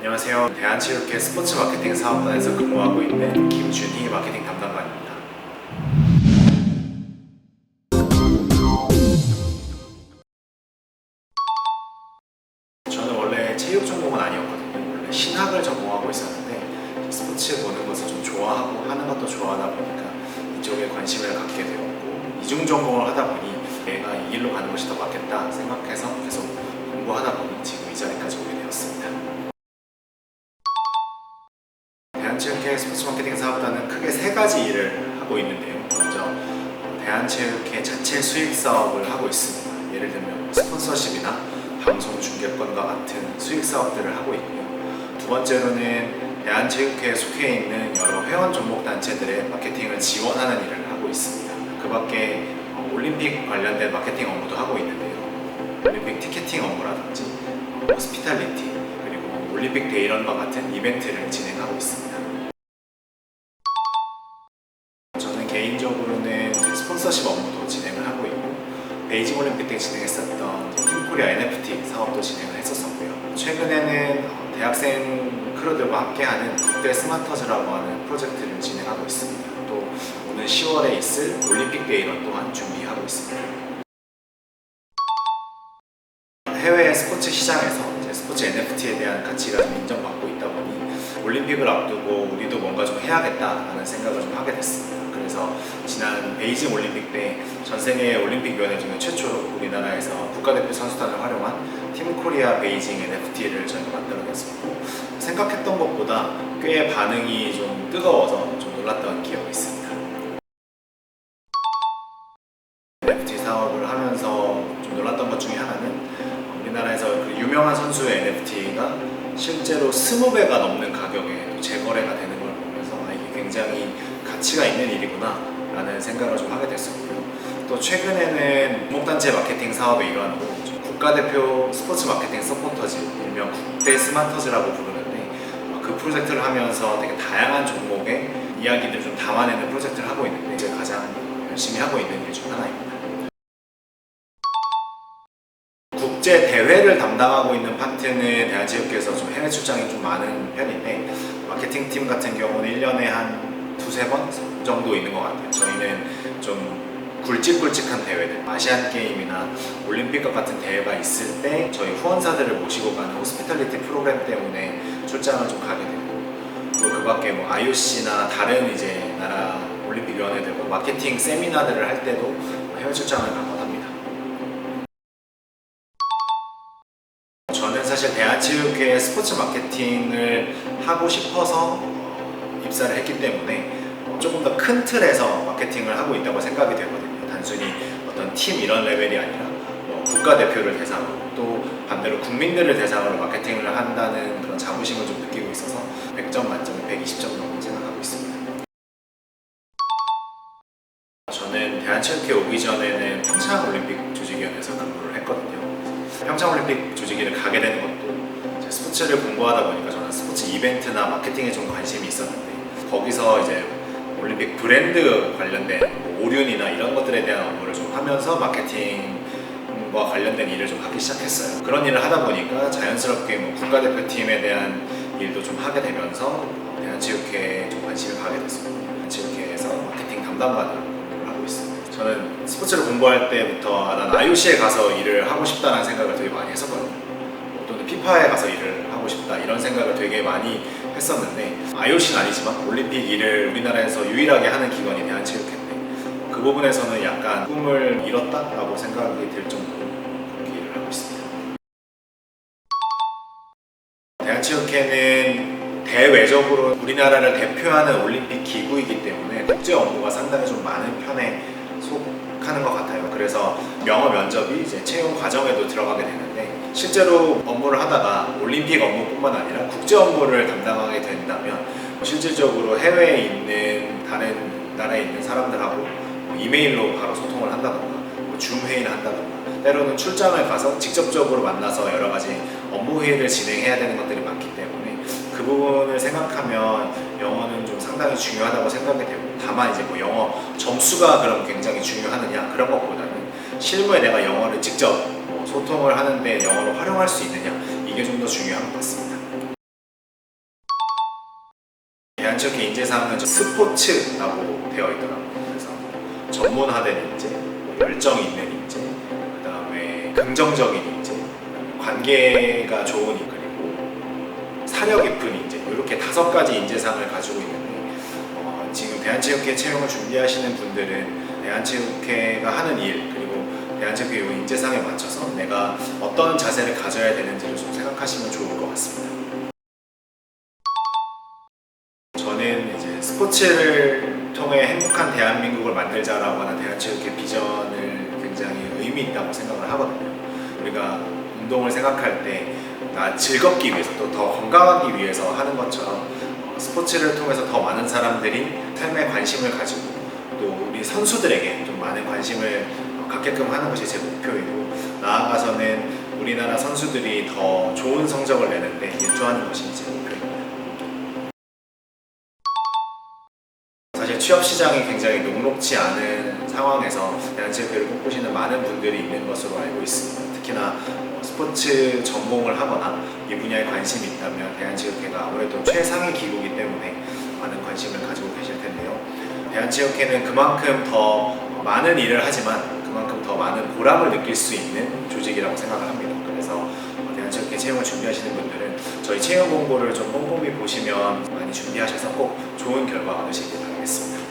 안녕하세요. 대한체육회 스포츠 마케팅 사업단에서 근무하고 있는 김준희 마케팅 담당관입니다. 저는 원래 체육 전공은 아니었거든요. 원래 신학을 전공하고 있었는데 스포츠 보는 것을 좀 좋아하고 하는 것도 좋아하다 보니까 이쪽에 관심을 갖게 되었고 이중 전공을 하다 보니 내가 이 길로 가는 것이 더 맞겠다 생각해서 계속 공부하다 보니 지금 이 자리까지 오게 되었습니다. 대한체육회 스포츠 마케팅 사업단은 크게 세 가지 일을 하고 있는데요. 먼저 대한체육회 자체 수익 사업을 하고 있습니다. 예를 들면 스폰서십이나 방송 중계권과 같은 수익 사업들을 하고 있고요. 두 번째로는 대한체육회에 속해 있는 여러 회원 종목 단체들의 마케팅을 지원하는 일을 하고 있습니다. 그 밖에 올림픽 관련된 마케팅 업무도 하고 있는데요. 올림픽 티켓팅 업무라든지 호스피탈리티 그리고 올림픽 데이런과 같은 이벤트를 진행하고 있습니다. 저는 개인적으로는 스폰서십 업무도 진행을 하고 있고 베이징 올림픽 때 진행했었던 팀코리아 NFT 사업도 진행을 했었었고요. 최근에는 대학생 크루들과 함께하는 국대 스마터즈라고 하는 프로젝트를 진행하고 있습니다. 또 오는 10월에 있을 올림픽 데이런 또한 준비하고 있습니다. 해외 스포츠 시장에서 이제 스포츠 NFT에 대한 가치가 좀 인정받고 있다 보니 올림픽을 앞두고 우리도 뭔가 좀 해야겠다라는 생각을 좀 하게 됐습니다. 그래서 지난 베이징 올림픽 때 전 세계 올림픽위원회 중에 최초로 우리나라에서 국가대표 선수단을 활용한 팀 코리아 베이징 NFT를 저희가 만들어냈었고 생각했던 것보다 꽤 반응이 좀 뜨거워서 좀 놀랐던 기억이 있습니다. NFT 사업을 하면서 좀 놀랐던 것 중에 하나는 우리나라에서 그 유명한 선수의 NFT가 실제로 20배가 넘는 가격에 또 재거래가 되는 걸 보면서 이게 굉장히 가치가 있는 일이구나 라는 생각을 좀 하게 됐었고요. 또 최근에는 종목단체 마케팅 사업의 일환으로 국가대표 스포츠 마케팅 서포터즈, 일명 국대 스마터즈라고 부르는데 그 프로젝트를 하면서 되게 다양한 종목의 이야기들을 좀 담아내는 프로젝트를 하고 있는데 제가 가장 열심히 하고 있는 일 중 하나입니다. 국제 대회를 담당하고 있는 파트는 대한체육회에서 좀 해외 출장이 좀 많은 편인데 마케팅팀 같은 경우는 1년에 한 두세 번 정도 있는 것 같아요. 저희는 좀 굵직굵직한 대회들, 아시안 게임이나 올림픽과 같은 대회가 있을 때 저희 후원사들을 모시고 가는 호스피탈리티 프로그램 때문에 출장을 좀 가게 되고 또 그 밖에 뭐 IOC나 다른 이제 나라 올림픽위원회들과 마케팅 세미나들을 할 때도 해외 출장을 가곤 합니다. 저는 사실 대한체육회 스포츠 마케팅을 하고 싶어서 입사를 했기 때문에 조금 더 큰 틀에서 마케팅을 하고 있다고 생각이 되거든요. 단순히 어떤 팀 이런 레벨이 아니라 국가대표를 대상으로 또 반대로 국민들을 대상으로 마케팅을 한다는 그런 자부심을 좀 느끼고 있어서 100점 만점에 120점 정도 생각하고 있습니다. 저는 대한체육회 오기 전에는 평창올림픽 조직위원회에서 근무를 했거든요. 평창올림픽 조직위를 가게 된 것도 스포츠를 공부하다 보니까 저는 스포츠 이벤트나 마케팅에 좀 관심이 있었는데 거기서 이제 올림픽 브랜드 관련된 오륜이나 이런 것들에 대한 업무를 좀 하면서 마케팅과 관련된 일을 좀 하기 시작했어요. 그런 일을 하다 보니까 자연스럽게 국가대표팀에 대한 일도 좀 하게 되면서 대한체육회에 좀 관심을 가게 됐습니다. 대한체육회에서 마케팅 담당관으로 근무를 하고 있습니다. 저는 스포츠를 공부할 때부터 난 IOC에 가서 일을 하고 싶다는 생각을 되게 많이 했었거든요. 또는 피파에 가서 일을 하고 싶다 이런 생각을 되게 많이 했었는데 IOC는 아니지만 올림픽 일을 우리나라에서 유일하게 하는 기관이 대한체육회인데 그 부분에서는 약간 꿈을 이뤘다라고 생각이 들 정도로 그렇게 일을 하고 있습니다. 대한체육회는 대외적으로 우리나라를 대표하는 올림픽 기구이기 때문에 국제 업무가 상당히 좀 많은 편에 속하는 것 같아요. 그래서 영어 면접이 이제 채용 과정에도 들어가게 되는데 실제로 업무를 하다가 올림픽 업무뿐만 아니라 국제 업무를 담당하게 된다면 실질적으로 해외에 있는 다른 나라에 있는 사람들하고 이메일로 바로 소통을 한다던가 줌 회의를 한다던가 때로는 출장을 가서 직접적으로 만나서 여러 가지 업무 회의를 진행해야 되는 것들이 많기 때문에 그 부분을 생각하면 영어는 좀 상당히 중요하다고 생각이 되고 다만 이제 영어 점수가 그럼 굉장히 중요하느냐 그런 것보다는 실무에 내가 영어를 직접 소통을 하는데 영어를 활용할 수 있느냐 이게 좀 더 중요한 것 같습니다. 대한체육회 인재상은 스포츠라고 되어 있더라고요. 그래서 전문화된 인재, 열정이 있는 인재, 그 다음에 긍정적인 인재, 관계가 좋은 인재, 그리고 사려 깊은 인재, 이렇게 5가지 인재상을 가지고 있는데 지금 대한체육회 채용을 준비하시는 분들은 대한체육회가 하는 일, 그리고 대한체육회 이 인재상에 맞춰서 내가 어떤 자세를 가져야 되는지를 좀 생각하시면 좋을 것 같습니다. 저는 이제 스포츠를 통해 행복한 대한민국을 만들자라고 하는 대한체육회 비전을 굉장히 의미 있다고 생각을 하거든요. 우리가 운동을 생각할 때 나 즐겁기 위해서 또 더 건강하기 위해서 하는 것처럼 스포츠를 통해서 더 많은 사람들이 삶에 관심을 가지고 또 우리 선수들에게 좀 많은 관심을 갖게끔 하는 것이 제 목표이고, 나아가서는 우리나라 선수들이 더 좋은 성적을 내는데 일조하는 것이 제 목표입니다. 사실 취업 시장이 굉장히 녹록지 않은 상황에서 대한체육회를 꿈꾸시는 많은 분들이 있는 것으로 알고 있습니다. 특히나 스포츠 전공을 하거나 이 분야에 관심이 있다면 대한체육회가 아무래도 최상위 기구이기 때문에 많은 관심을 가지고 계실 텐데요. 대한체육회는 그만큼 더 많은 일을 하지만 그만큼 더 많은 보람을 느낄 수 있는 조직이라고 생각을 합니다. 그래서 대한체육회 채용을 준비하시는 분들은 저희 채용 공고를 좀 꼼꼼히 보시면 많이 준비하셔서 꼭 좋은 결과 얻으시길 바라겠습니다.